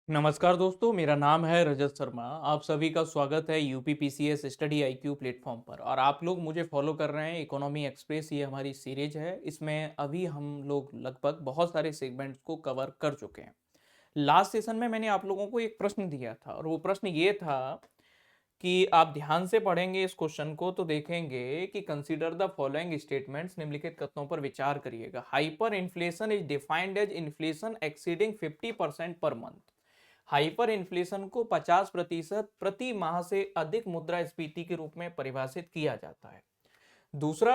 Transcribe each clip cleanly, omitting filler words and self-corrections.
नमस्कार दोस्तों, मेरा नाम है रजत शर्मा। आप सभी का स्वागत है यूपीपीसीएस स्टडी आईक्यू प्लेटफॉर्म पर। और आप लोग मुझे फॉलो कर रहे हैं इकोनॉमी एक्सप्रेस। ये हमारी सीरीज है। इसमें अभी हम लोग लगभग बहुत सारे सेगमेंट्स को कवर कर चुके हैं। लास्ट सेशन में मैंने आप लोगों को एक प्रश्न दिया था और वो प्रश्न ये था कि आप ध्यान से पढ़ेंगे इस क्वेश्चन को तो देखेंगे कि कंसीडर द फॉलोइंग स्टेटमेंट्स, निम्नलिखित कथनों पर विचार करिएगा। Hyperinflation is defined as inflation exceeding 50% per month. Hyper inflation को 50% प्रति माह से अधिक मुद्रास्फीति के रूप में परिभाषित किया जाता है। दूसरा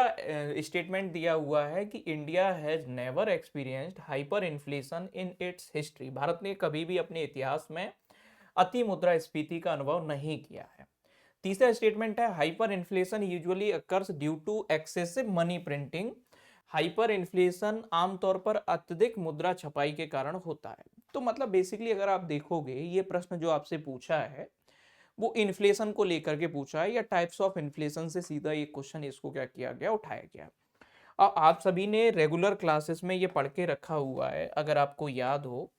स्टेटमेंट दिया हुआ है कि India has never experienced hyper inflation in its history. Bharat ने कभी भी अपने इतिहास में अति मुद्रास्फीति का अनुभव नहीं किया है। तीसरा स्टेटमेंट है hyperinflation usually occurs due to excessive money printing. Hyperinflation आमतौर पर अत्यधिक मुद्रा छपाई के कारण होता है। तो मतलब बेसिकली अगर आप देखोगे ये प्रश्न जो आपसे पूछा है वो इन्फ्लेशन को लेकर के पूछा है या टाइप्स ऑफ इन्फ्लेशन से सीधा ये क्वेश्चन इसको क्या किया गया, उठाया गया। अब आप सभी ने रेगुलर क्लासेस में ये पढ़ के रखा हुआ है, अगर आपको याद हो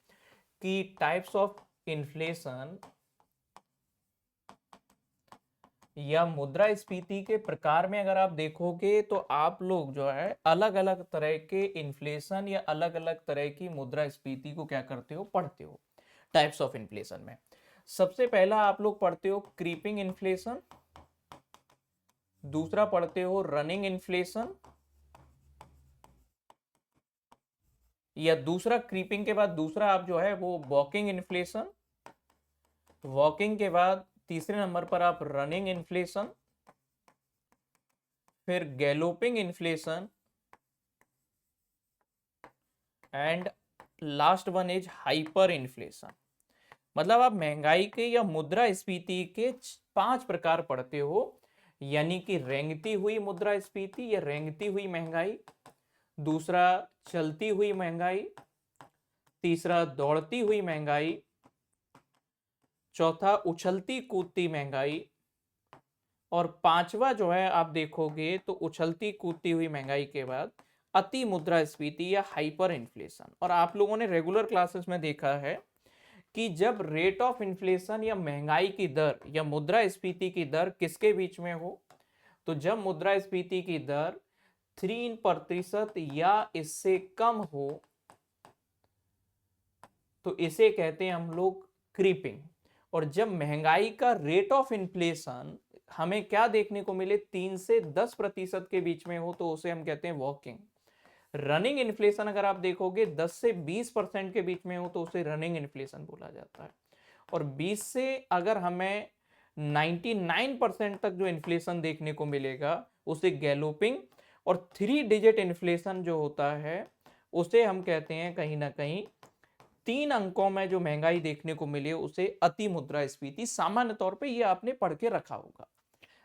कि टाइप्स ऑफ इन्फ्लेशन या मुद्रास्फीति के प्रकार में अगर आप देखोगे तो आप लोग जो है अलग अलग तरह के इन्फ्लेशन या अलग अलग तरह की मुद्रास्फीति को क्या करते हो, पढ़ते हो टाइप्स ऑफ इन्फ्लेशन में। सबसे पहला आप लोग पढ़ते हो क्रीपिंग इन्फ्लेशन, दूसरा पढ़ते हो रनिंग इन्फ्लेशन, या दूसरा क्रीपिंग के बाद दूसरा आप जो है वो वॉकिंग इन्फ्लेशन, वॉकिंग के बाद तीसरे नंबर पर आप रनिंग इन्फ्लेशन, फिर galloping inflation and last one is hyper inflation. मतलब आप महंगाई के या मुद्रास्फीति के 5 प्रकार पढ़ते हो, यानी कि रेंगती हुई मुद्रास्फीति या रेंगती हुई महंगाई, दूसरा चलती हुई महंगाई, तीसरा दौड़ती हुई महंगाई, चौथा उछलती कूदती महंगाई, और पांचवा जो है आप देखोगे तो उछलती कूदती हुई महंगाई के बाद अति मुद्रास्फीति या हाइपर इन्फ्लेशन। और आप लोगों ने रेगुलर क्लासेस में देखा है कि जब रेट ऑफ इन्फ्लेशन या महंगाई की दर या मुद्रास्फीति की दर किसके बीच में हो, तो जब मुद्रास्फीति की दर 3% या इससे कम हो तो इसे कहते हैं हम लोग क्रीपिंग। और जब महंगाई का रेट ऑफ इन्फ्लेशन हमें क्या देखने को मिले 3 से 10% के बीच में हो तो उसे हम कहते हैं वॉकिंग। रनिंग इन्फ्लेशन अगर आप देखोगे 10 से 20% के बीच में हो तो उसे रनिंग इन्फ्लेशन बोला जाता है। और 20 से अगर हमें 99% तक जो इन्फ्लेशन देखने को मिलेगा उसे गैलोपिंग। और 3 डिजिट इन्फ्लेशन जो होता है उसे हम कहते हैं कहीं ना कहीं 3 अंकों में जो महंगाई देखने को मिले उसे अति मुद्रास्फीति। सामान्य तौर पे ये आपने पढ़ के रखा होगा।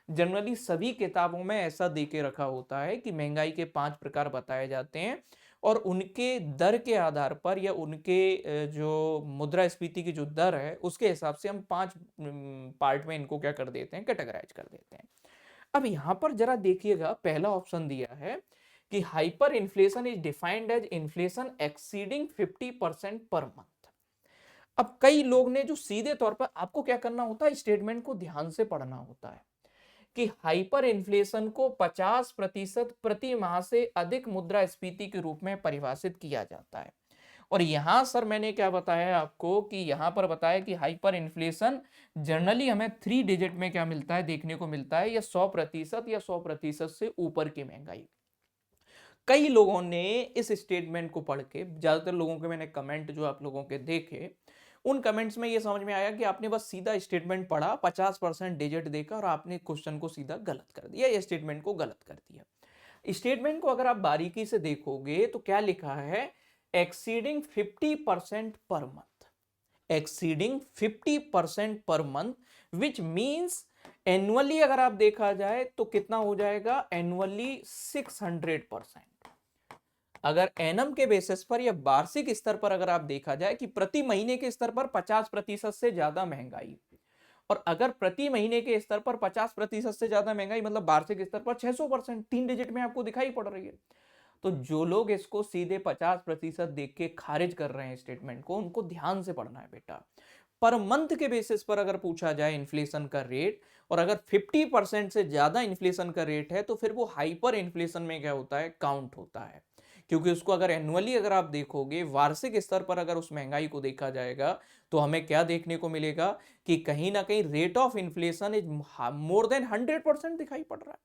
जनरली सभी किताबों में ऐसा दे के रखा होता है कि महंगाई के 5 प्रकार बताए जाते हैं और उनके दर के आधार पर या उनके जो मुद्रास्फीति की जो दर है उसके हिसाब से हम 5 पार्ट में इनको क्या कर देते हैं, कैटेगराइज कर देते हैं। अब यहां पर जरा देखिएगा, पहला ऑप्शन दिया है कि hyperinflation is defined as inflation exceeding 50% per month. अब कई लोग ने जो सीधे तौर पर, आपको क्या करना होता है, स्टेटमेंट को ध्यान से पढ़ना होता है कि हाइपर इन्फ्लेशन को 50% प्रति माह से अधिक मुद्रास्फीति के रूप में परिभाषित किया जाता है। और यहां सर मैंने क्या बताया आपको कि यहां पर बताया कि हाइपर इन्फ्लेशन जनरली हमें 3 डिजिट में क्या मिलता है, देखने को मिलता है, या 100% या 100% से ऊपर की महंगाई। कई लोगों ने इस स्टेटमेंट को पढ़ के, ज्यादातर लोगों के मैंने कमेंट जो आप लोगों के देखे, उन कमेंट्स में ये समझ में आया कि आपने बस सीधा स्टेटमेंट पढ़ा, 50% डिजिट देखा और आपने क्वेश्चन को सीधा गलत कर दिया या स्टेटमेंट को गलत कर दिया। स्टेटमेंट को अगर आप बारीकी से देखोगे तो क्या लिखा है, exceeding 50% per month. Exceeding 50% per month which means annually अगर आप देखा जाए तो कितना हो जाएगा, एनुअली 600%। अगर एनम के बेसिस पर या वार्षिक स्तर पर अगर आप देखा जाए कि प्रति महीने के स्तर पर 50% से ज्यादा महंगाई, और अगर प्रति महीने के स्तर पर 50% से ज्यादा महंगाई मतलब वार्षिक स्तर पर 600%, 3 डिजिट में आपको दिखाई पड़ रही है, तो जो लोग इसको सीधे 50% देख के खारिज कर रहे हैं स्टेटमेंट को, उनको ध्यान से पढ़ना है बेटा। पर मंथ के बेसिस पर अगर पूछा जाए इन्फ्लेशन का रेट, और अगर 50% से ज्यादा इन्फ्लेशन का रेट है, तो फिर वो हाइपर इन्फ्लेशन में क्या होता है, काउंट होता है। क्योंकि उसको अगर एनुअली अगर आप देखोगे, वार्षिक स्तर पर अगर उस महंगाई को देखा जाएगा, तो हमें क्या देखने को मिलेगा कि कहीं ना कहीं rate of inflation is more than 100% दिखाई पड़ रहा है।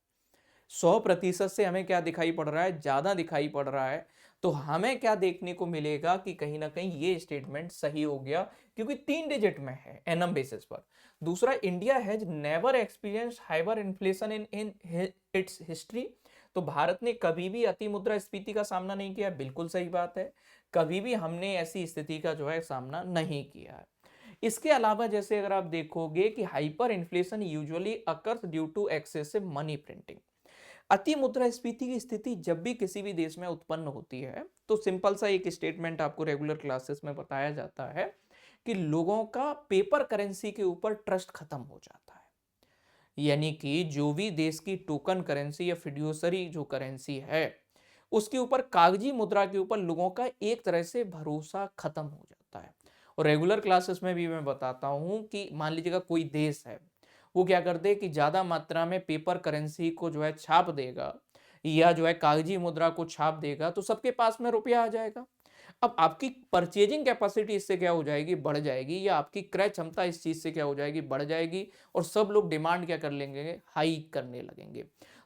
100% से हमें क्या दिखाई पड़ रहा है, ज्यादा दिखाई पड़ रहा है। तो हमें क्या देखने को मिलेगा कि कहीं ना कहीं ये स्टेटमेंट सही हो गया, क्योंकि 3 डिजिट में है एनम बेसिस पर। दूसरा, India has never experience hyper inflation in in its history. तो भारत ने कभी भी अति मुद्रास्फीति का सामना नहीं किया, बिल्कुल सही बात है। कभी भी हमने ऐसी स्थिति का जो है सामना नहीं किया है। इसके अलावा जैसे अगर आप देखोगे कि hyperinflation usually occurs due to excessive money printing. अति मुद्रास्फीति की स्थिति जब भी किसी भी देश में उत्पन्न होती है, तो सिंपल सा एक स्टेटमेंट आपको रेगुलर क्लासेस में बताया जाता है कि लोगों का पेपर करेंसी के ऊपर ट्रस्ट खत्म हो जाता है। यानी कि जो भी देश की टोकन करेंसी या फिड्यूसरी जो करेंसी है, उसके ऊपर कागजी मुद्रा के ऊपर लोगों का एक तरह से भरोसा खत्म हो जाता है। और रेगुलर क्लासेस में भी मैं बताता हूं कि मान लीजिएगा कोई देश है, वो क्या कर दे कि ज्यादा मात्रा में पेपर करेंसी को जो है छाप देगा, या जो है कागजी मुद्रा को छाप देगा, तो सबके पास में रुपया आ जाएगा। अब आपकी परचेजिंग कैपेसिटी इससे क्या हो जाएगी, बढ़ जाएगी, या आपकी क्रय क्षमता इस चीज से क्या हो जाएगी, बढ़ जाएगी। और सब लोग डिमांड क्या कर लेंगे, हाई करने लगेंगे।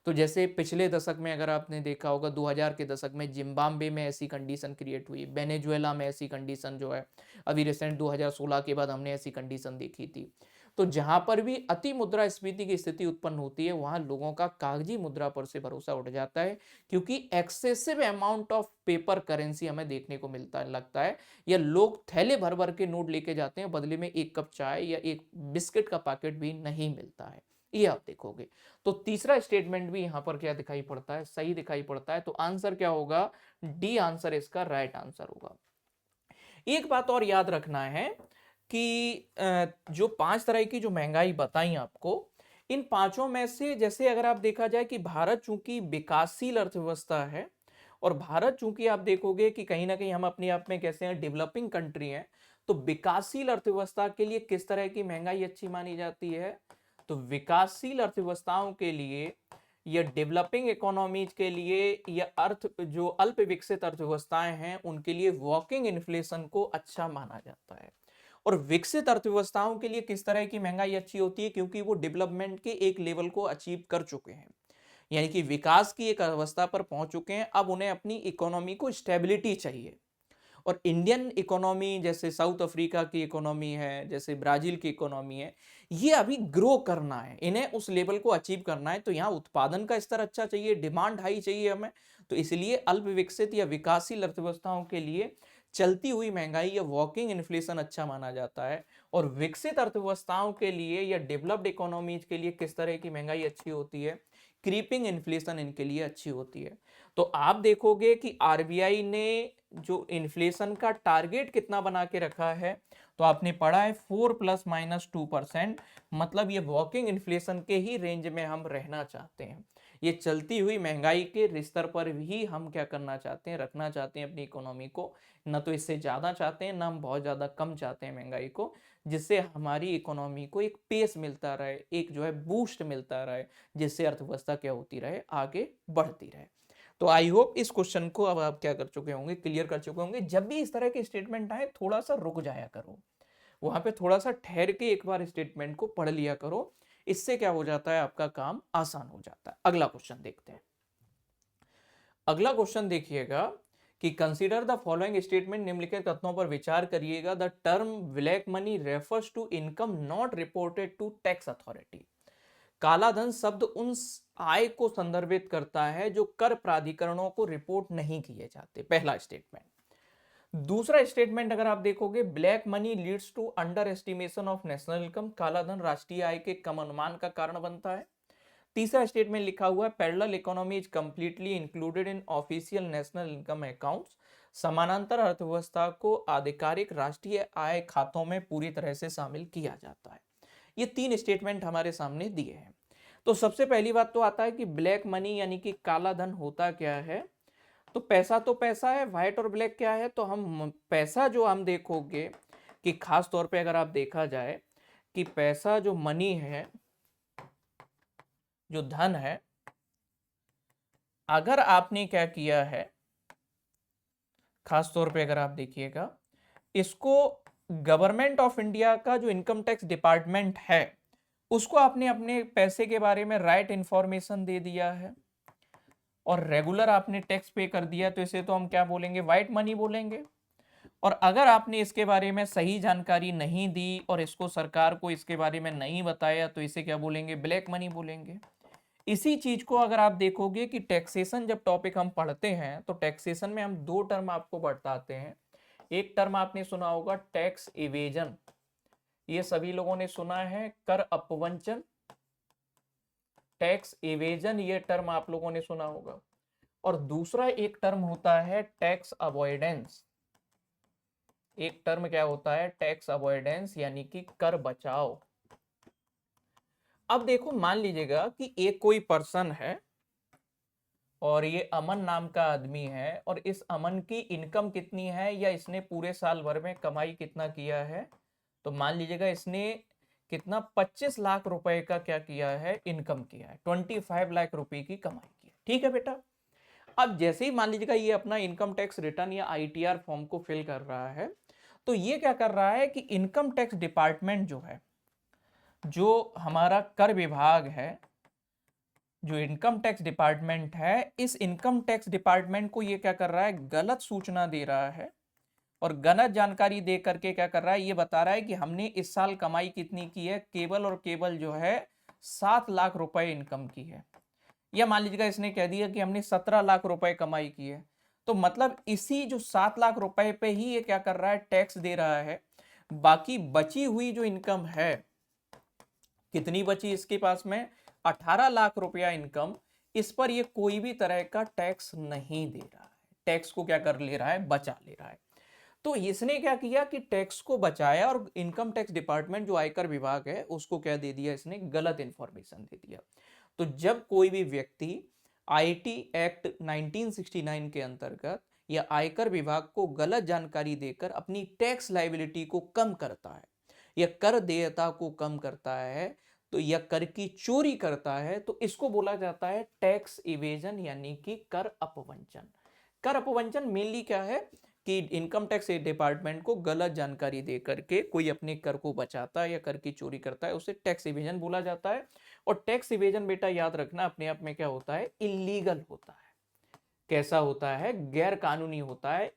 तो जैसे पिछले दशक में अगर आपने देखा होगा, 2000 के दशक में जिम्बाब्वे में ऐसी कंडीशन क्रिएट हुई, वेनेजुएला में ऐसी कंडीशन जो है अभी रिसेंट 2016 के बाद हमने ऐसी कंडीशन देखी थी। तो जहां पर भी अति मुद्रास्फीति की स्थिति उत्पन्न होती है, वहां लोगों का कागजी मुद्रा पर से भरोसा उठ जाता है, क्योंकि excessive amount of paper currency हमें देखने को मिलता लगता है। या लोग थैले भर भर के नोट लेके जाते हैं, बदले में एक कप चाय या एक बिस्किट का पैकेट भी नहीं मिलता है। ये आप देखोगे। तो तीसरा स्टेटमेंट भी यहां पर क्या दिखाई पड़ता है, सही दिखाई पड़ता है। तो आंसर क्या होगा, डी आंसर इसका राइट आंसर होगा। एक बात और याद रखना है कि जो 5 तरह की जो महंगाई बताई आपको, इन पांचों में से जैसे अगर आप देखा जाए कि भारत चूंकि विकासशील अर्थव्यवस्था है, और भारत चूंकि आप देखोगे कि कहीं ना कहीं हम अपने आप में कैसे हैं, डेवलपिंग कंट्री हैं। तो विकासशील अर्थव्यवस्था के लिए किस तरह की महंगाई अच्छी मानी जाती है, तो विकासशील अर्थव्यवस्थाओं के लिए या डेवलपिंग इकोनॉमीज के लिए, या अर्थ जो अल्प विकसित अर्थव्यवस्थाएं हैं उनके लिए वॉकिंग इन्फ्लेशन को अच्छा माना जाता है। और विकसित अर्थव्यवस्थाओं के लिए किस तरह की महंगाई अच्छी होती है, क्योंकि वो डेवलपमेंट के एक लेवल को अचीव कर चुके हैं, यानी कि विकास की एक अवस्था पर पहुंच चुके हैं। अब उन्हें अपनी इकोनॉमी को स्टेबिलिटी चाहिए। और इंडियन इकोनॉमी, जैसे साउथ अफ्रीका की इकोनॉमी है, जैसे ब्राजील की इकोनॉमी है, ये अभी ग्रो करना है, इन्हें उस लेवल को अचीव करना है। तो यहाँ उत्पादन का स्तर अच्छा चाहिए, डिमांड हाई चाहिए हमें। तो इसलिए अल्प विकसित या विकासशील अर्थव्यवस्थाओं के लिए चलती हुई महंगाई या वॉकिंग इन्फ्लेशन अच्छा माना जाता है। और विकसित अर्थव्यवस्थाओं के लिए या डेवलप्ड इकोनॉमीज के लिए किस तरह की महंगाई अच्छी होती है, क्रीपिंग इन्फ्लेशन इनके लिए अच्छी होती है। तो आप देखोगे कि आरबीआई ने जो इन्फ्लेशन का टारगेट कितना बना के रखा है, तो आपने पढ़ा है 4 ± 2%। मतलब ये वॉकिंग इन्फ्लेशन के ही रेंज में हम रहना चाहते हैं। ये चलती हुई महंगाई के स्तर पर भी हम क्या करना चाहते हैं, रखना चाहते हैं अपनी इकोनॉमी को। न तो इससे ज्यादा चाहते हैं, ना हम बहुत ज्यादा कम चाहते हैं महंगाई को, जिससे हमारी इकोनॉमी को एक पेस मिलता रहे, एक जो है बूस्ट मिलता रहे, जिससे अर्थव्यवस्था क्या होती रहे, आगे बढ़ती रहे। तो आई होप इस क्वेश्चन को अब आप क्या कर चुके होंगे, क्लियर कर चुके होंगे। जब भी इस तरह के स्टेटमेंट आए, थोड़ा सा रुक जाया करो, वहां पे थोड़ा सा ठहर के एक बार स्टेटमेंट को पढ़ लिया करो। इससे क्या हो जाता है, आपका काम आसान हो जाता है। अगला क्वेश्चन देखते हैं। अगला क्वेश्चन देखिएगा कि कंसीडर द फॉलोइंग स्टेटमेंट, निम्नलिखित कथनों पर विचार करिएगा। The term black money refers to income not reported to tax authority. काला धन शब्द उन आय को संदर्भित करता है जो कर प्राधिकरणों को रिपोर्ट नहीं किए जाते, पहला स्टेटमेंट। दूसरा स्टेटमेंट अगर आप देखोगे, black money leads to under estimation of national income. काला धन राष्ट्रीय आय के कम अनुमान का कारण बनता है। तीसरा स्टेटमेंट लिखा हुआ है, parallel economy is completely included in official national income accounts. समानांतर अर्थव्यवस्था को आधिकारिक राष्ट्रीय आय खातों में पूरी तरह से शामिल किया जाता है। ये 3 स्टेटमेंट हमारे सामने दिए हैं। तो सबसे पहली बात तो आता है कि ब्लैक मनी यानी कि काला धन होता क्या है। तो पैसा है, व्हाइट और ब्लैक क्या है, तो हम पैसा जो हम देखोगे कि खास तौर पे अगर आप देखा जाए कि पैसा जो मनी है, जो धन है, अगर आपने क्या किया है, खास तौर पे अगर आप देखिएगा, इसको गवर्नमेंट ऑफ इंडिया का जो इनकम टैक्स डिपार्टमेंट है उसको आपने अपने पैसे के बारे में राइट इंफॉर्मेशन दे दिया है और रेगुलर आपने टैक्स पे कर दिया, तो इसे तो हम क्या बोलेंगे, व्हाइट मनी बोलेंगे। और अगर आपने इसके बारे में सही जानकारी नहीं दी और इसको सरकार को इसके बारे में नहीं बताया, तो इसे क्या बोलेंगे, ब्लैक मनी बोलेंगे। इसी चीज को अगर आप देखोगे कि टैक्सेशन जब टॉपिक हम पढ़ते हैं तो टैक्सेशन में हम दो टर्म आपको बताते हैं। एक टर्म आपने सुना होगा टैक्स इवेजन, ये सभी लोगों ने सुना है, कर अपवंचन, टैक्स इवेजन, ये टर्म आप लोगों ने सुना होगा। और दूसरा एक टर्म होता है टैक्स अवॉइडेंस। एक टर्म क्या होता है, टैक्स अवॉइडेंस, यानी कि कर बचाव। अब देखो, मान लीजिएगा कि एक कोई पर्सन है और ये अमन नाम का आदमी है और इस अमन की इनकम कितनी है या इसने पूरे साल भर में कमाई कितना किया है, तो मान लीजिएगा इसने कितना 25 लाख रुपए का क्या किया है, इनकम किया है, 25 लाख रुपए की कमाई की है। ठीक है बेटा। अब जैसे ही मान लीजिएगा ये अपना इनकम टैक्स रिटर्न या आईटीआर फॉर्म को फिल कर रहा है, तो ये क्या कर रहा है कि इनकम टैक्स डिपार्टमेंट जो है, जो हमारा कर विभाग है, जो इनकम टैक्स डिपार्टमेंट है, इस इनकम टैक्स डिपार्टमेंट को ये क्या कर रहा है, गलत सूचना दे रहा है और गलत जानकारी दे करके क्या कर रहा है, ये बता रहा है कि हमने इस साल कमाई कितनी की है, केवल और केवल जो है 7 लाख रुपए इनकम की है। या मान लीजिएगा इसने कह दिया कि हमने 17 लाख रुपए कमाई की है, तो मतलब इसी जो 7 लाख रुपए पे ही ये क्या कर रहा है, टैक्स दे रहा है। बाकी बची हुई जो इनकम है, कितनी बची इसके पास में, 18 लाख रुपया इनकम, इस पर ये कोई भी तरह का टैक्स नहीं दे रहा है, टैक्स को क्या कर ले रहा है, बचा ले रहा है। तो इसने क्या किया कि टैक्स को बचाया और इनकम टैक्स डिपार्टमेंट जो आयकर विभाग है उसको क्या दे दिया, इसने गलत इंफॉर्मेशन दे दिया। तो जब कोई भी व्यक्ति आईटी एक्ट 1969 के अंतर्गत या आयकर विभाग को गलत जानकारी देकर अपनी टैक्स लायबिलिटी को कम करता है या कर देयता को कम करता है, तो या कर की चोरी करता है, तो इसको बोला जाता है टैक्स इवेजन, यानी कि कर अपवंचन। कर अपवंचन मेनली क्या है कि इनकम टैक्स डिपार्टमेंट को गलत जानकारी दे करके कोई अपने कर को बचाता है या कर की चोरी करता है, उसे टैक्स इवेजन बोला जाता है। और टैक्स इवेजन बेटा याद रखना अपने आप में क्या होता है, इलीगल होता है। कैसा होता है, गैर कानूनी होता है।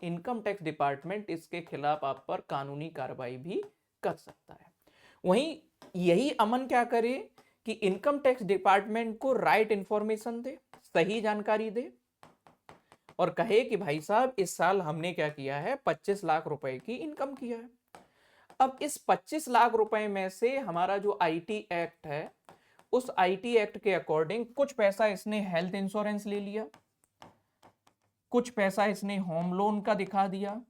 इनकम टैक्स डिपार्टमेंट इसके खिलाफ आप पर कानूनी कार्रवाई भी कर सकता है। वहीं यही अमन क्या करे कि इनकम टैक्स डिपार्टमेंट को राइट इंफॉर्मेशन दे, सही जानकारी दे और कहे कि भाई साहब इस साल हमने क्या किया है, 25 लाख रुपए की इनकम किया है। अब इस 25 लाख रुपए में से हमारा जो आईटी एक्ट है, उस आईटी एक्ट के अकॉर्डिंग कुछ पैसा इसने हेल्थ इंश्योरेंस ले लिया, कुछ पैसा इसने होम लोन का दिखा दिया,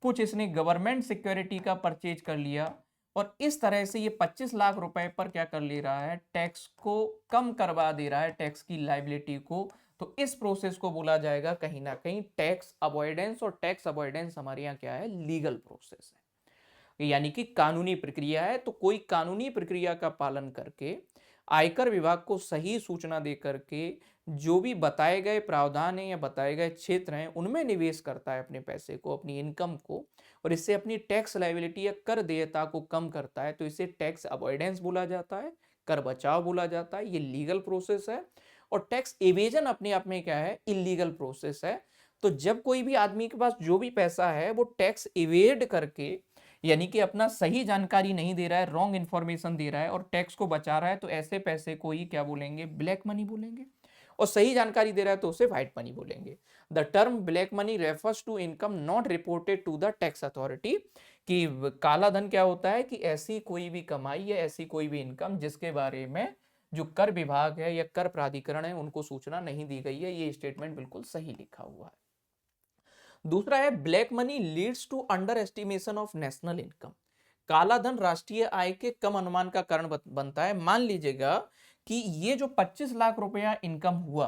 कुछ इसने गवर्नमेंट सिक्योरिटी का परचेज कर लिया और इस तरह से ये 25 लाख रुपए पर क्या कर ले रहा है, टैक्स को कम करवा दे रहा है, टैक्स की लायबिलिटी को। तो इस प्रोसेस को बोला जाएगा कहीं ना कहीं टैक्स अवॉइडेंस, और टैक्स अवॉइडेंस हमारे यहाँ क्या है, लीगल प्रोसेस है, यानी कि कानूनी प्रक्रिया है। तो कोई कानूनी प्रक्रिया का पालन करके आयकर विभाग को सही सूचना दे करके जो भी बताए गए प्रावधान है या बताए गए क्षेत्र हैं उनमें निवेश करता है अपने पैसे को, अपनी इनकम को, और इससे अपनी टैक्स लायबिलिटी या कर देयता को कम करता है, तो इसे टैक्स अवॉइडेंस बोला जाता है, कर बचाव बोला जाता है। ये लीगल प्रोसेस है। और टैक्स एवेजन अपने आप में क्या है, इलीगल प्रोसेस है। तो जब कोई भी आदमी के पास जो भी पैसा है वो टैक्स इवेड करके, यानी कि अपना सही जानकारी नहीं दे रहा है, रॉन्ग इंफॉर्मेशन दे रहा है और टैक्स को बचा रहा है, तो ऐसे पैसे को ही क्या बोलेंगे, ब्लैक मनी बोलेंगे। और सही जानकारी दे रहा है तो उसे व्हाइट मनी बोलेंगे। The term black money refers to income not reported to the tax authority, कि काला धन क्या होता है कि ऐसी कोई भी कमाई या ऐसी कोई भी इनकम जिसके बारे में जो कर विभाग है या कर प्राधिकरण है उनको सूचना नहीं दी गई है। ये स्टेटमेंट बिल्कुल सही लिखा हुआ है। दूसरा है black money leads to under estimation of national income. काला धन राष्ट्रीय आय के कम अनुमान का कारण बनता है। मान लीजिएगा कि ये जो 25 लाख रुपया इनकम हुआ,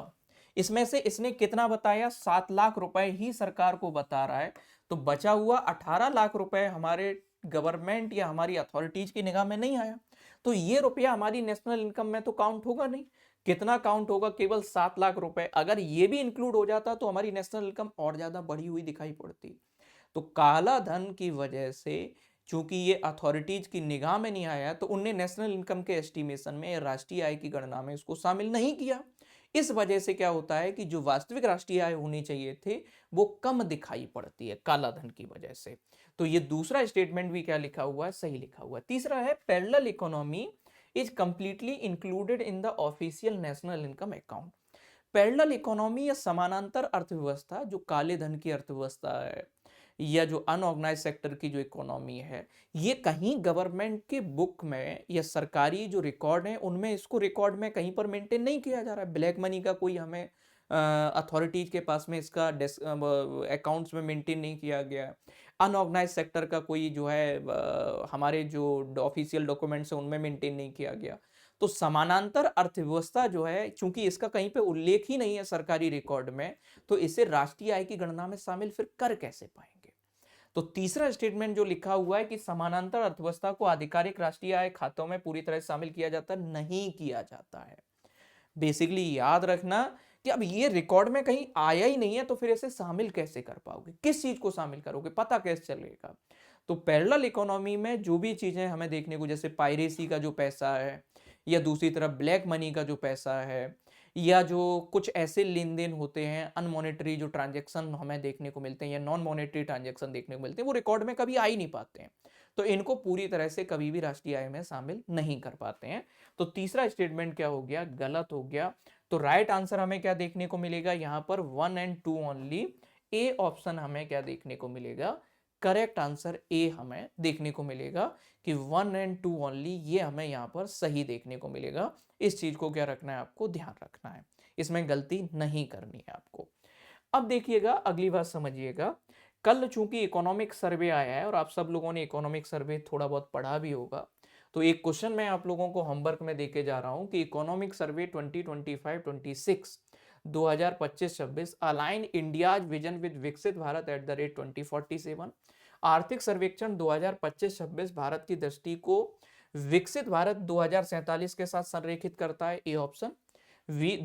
इसमें से इसने कितना बताया, 7 लाख रुपए ही सरकार को बता रहा है, तो बचा हुआ 18 लाख रुपए हमारे गवर्नमेंट या हमारी अथॉरिटीज की निगाह में नहीं आया। तो ये रुपया हमारी नेशनल इनकम में तो काउंट होगा नहीं। कितना काउंट होगा, केवल 7 लाख रुपए। अगर ये भी इंक्लूड हो जाता तो हमारी नेशनल इनकम और ज्यादा बढ़ी हुई दिखाई पड़ती। तो काला धन की वजह से चूंकि ये अथॉरिटीज की निगाह में नहीं आया, तो उनने नेशनल इनकम के एस्टिमेशन में, राष्ट्रीय आय की गणना में इसको शामिल नहीं किया। इस वजह से क्या होता है कि जो वास्तविक राष्ट्रीय आय होनी चाहिए थे वो कम दिखाई पड़ती है काला धन की वजह से। तो ये दूसरा स्टेटमेंट भी क्या लिखा हुआ है, सही लिखा हुआ है। तीसरा है parallel economy is completely included in the official national income account. Parallel economy या समानांतर अर्थव्यवस्था, जो काले धन की अर्थव्यवस्था है या जो अनऑर्गेनाइज सेक्टर की जो इकोनॉमी है, ये कहीं गवर्नमेंट के बुक में या सरकारी जो रिकॉर्ड है उनमें इसको रिकॉर्ड में कहीं पर मेंटेन नहीं किया जा रहा है। ब्लैक मनी का कोई हमें अथॉरिटीज के पास में इसका अकाउंट्स में मेंटेन नहीं किया गया है। अनऑर्गेनाइज सेक्टर का कोई जो है हमारे जो ऑफिशियल डॉक्यूमेंट्स है उनमें मेंटेन नहीं किया गया। तो समानांतर अर्थव्यवस्था जो है, चूंकि इसका कहीं पे उल्लेख ही नहीं है सरकारी रिकॉर्ड में, तो इसे राष्ट्रीय आय की गणना में शामिल फिर कर कैसे पाएंगे। तो तीसरा स्टेटमेंट जो लिखा हुआ है कि समानांतर अर्थव्यवस्था को आधिकारिक राष्ट्रीय आय खातों में पूरी तरह शामिल किया जाता, नहीं किया जाता है। बेसिकली याद रखना कि अब ये रिकॉर्ड में कहीं आया ही नहीं है, तो फिर इसे शामिल कैसे कर पाओगे, किस चीज को शामिल करोगे, पता कैसे चलेगा। तो पैरेलल इकोनॉमी में जो भी चीजें हमें देखने को, जैसे पायरेसी का जो पैसा है, या दूसरी तरफ ब्लैक मनी का जो पैसा है, या जो कुछ ऐसे लेन देन होते हैं अनमॉनेटरी जो ट्रांजैक्शन हमें देखने को मिलते हैं या नॉन मॉनेटरी ट्रांजैक्शन देखने को मिलते हैं, वो रिकॉर्ड में कभी आ ही नहीं पाते हैं। तो इनको पूरी तरह से कभी भी राष्ट्रीय आय में शामिल नहीं कर पाते हैं। तो तीसरा स्टेटमेंट क्या हो गया, गलत हो गया। तो राइट आंसर हमें क्या देखने को मिलेगा यहां पर, 1 और 2 ओनली। ए ऑप्शन हमें क्या देखने को मिलेगा, करेक्ट आंसर ए हमें देखने को मिलेगा कि 1 और 2 ओनली, ये हमें यहाँ पर सही देखने को मिलेगा। इस चीज को क्या रखना है, आपको ध्यान रखना है, इसमें गलती नहीं करनी है आपको। अब देखिएगा अगली बात समझिएगा। कल चूंकि इकोनॉमिक सर्वे आया है और आप सब लोगों ने इकोनॉमिक सर्वे थोड़ा बहुत पढ़ा भी होगा, तो एक क्वेश्चन मैं आप लोगों को होमवर्क में देके जा रहा हूं कि economic survey 2025-26 2025-26 align India vision with विकसित भारत एट द रेट 2047। आर्थिक सर्वेक्षण 2025-26 भारत की दृष्टि को विकसित भारत 2047 के साथ संरेखित करता है, ए ऑप्शन।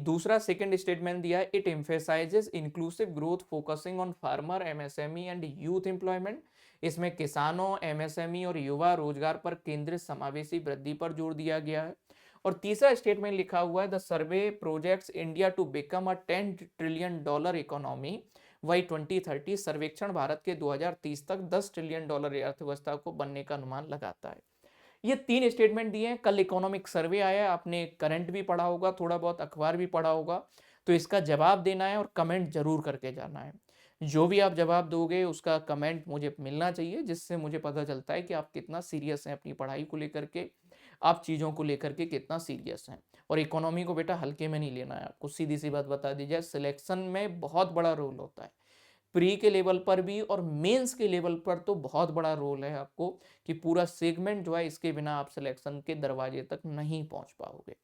दूसरा सेकंड स्टेटमेंट दिया है, it emphasises inclusive growth focusing on farmer, MSME and youth employment. इसमें किसानों, एमएसएमई और युवा रोजगार पर केंद्रित समावेशी वृद्धि पर जोर दिया गया है। और तीसरा स्टेटमेंट लिखा हुआ है, the survey projects India to become a $10 trillion economy by 2030। सर्वेक्षण भारत के 2030 तक $10 ट्रिलियन अर्थव्यवस्था को बनने का अनुमान लगाता है। ये 3 स्टेटमेंट दिए हैं। कल इकोनॉमिक सर्वे आया, आपने करंट भी पढ़ा होगा, थोड़ा बहुत अखबार भी पढ़ा होगा, तो इसका जवाब देना है और कमेंट जरूर करके जाना है। जो भी आप जवाब दोगे उसका कमेंट मुझे मिलना चाहिए, जिससे मुझे पता चलता है कि आप कितना सीरियस हैं अपनी पढ़ाई को लेकर के, आप चीज़ों को लेकर के कितना सीरियस हैं। और इकोनॉमी को बेटा हल्के में नहीं लेना है आपको, सीधी सी बात बता दी जाए, सिलेक्शन में बहुत बड़ा रोल होता है, प्री के लेवल पर भी और मेंस के लेवल पर तो बहुत बड़ा रोल है आपको, कि पूरा सेगमेंट जो है इसके बिना आप सिलेक्शन के दरवाजे तक नहीं पहुंच पाओगे।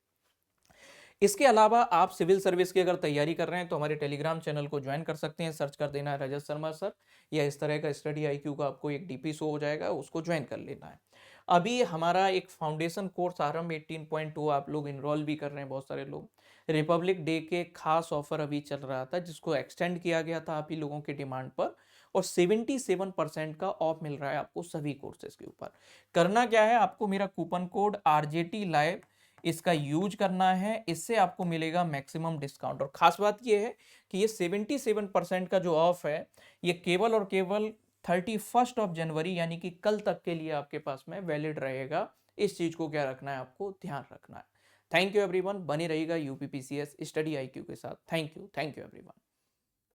इसके अलावा आप सिविल सर्विस की अगर तैयारी कर रहे हैं तो हमारे टेलीग्राम चैनल को ज्वाइन कर सकते हैं, सर्च कर देना है रजत शर्मा सर, या इस तरह का स्टडी आईक्यू का आपको एक डीपी शो हो जाएगा, उसको ज्वाइन कर लेना है। अभी हमारा एक फाउंडेशन कोर्स आरंभ 18.2 आप लोग इनरोल भी कर रहे हैं, बहुत सारे लोग। रिपब्लिक डे के खास ऑफर अभी चल रहा था, जिसको एक्सटेंड किया गया था आप ही लोगों के डिमांड पर, और 77% का ऑफ मिल रहा है आपको सभी कोर्सेज के ऊपर। करना क्या है, आपको मेरा कूपन कोड RJT लाइव इसका यूज करना है, इससे आपको मिलेगा मैक्सिमम डिस्काउंट। और खास बात यह है कि ये 77% का जो ऑफ है, ये केवल और केवल 31 जनवरी यानी कि कल तक के लिए आपके पास में वैलिड रहेगा। इस चीज को क्या रखना है, आपको ध्यान रखना है। थैंक यू एवरीवन, बने रहिएगा यूपीपीसीएस स्टडी आईक्यू के साथ। Thank you everyone.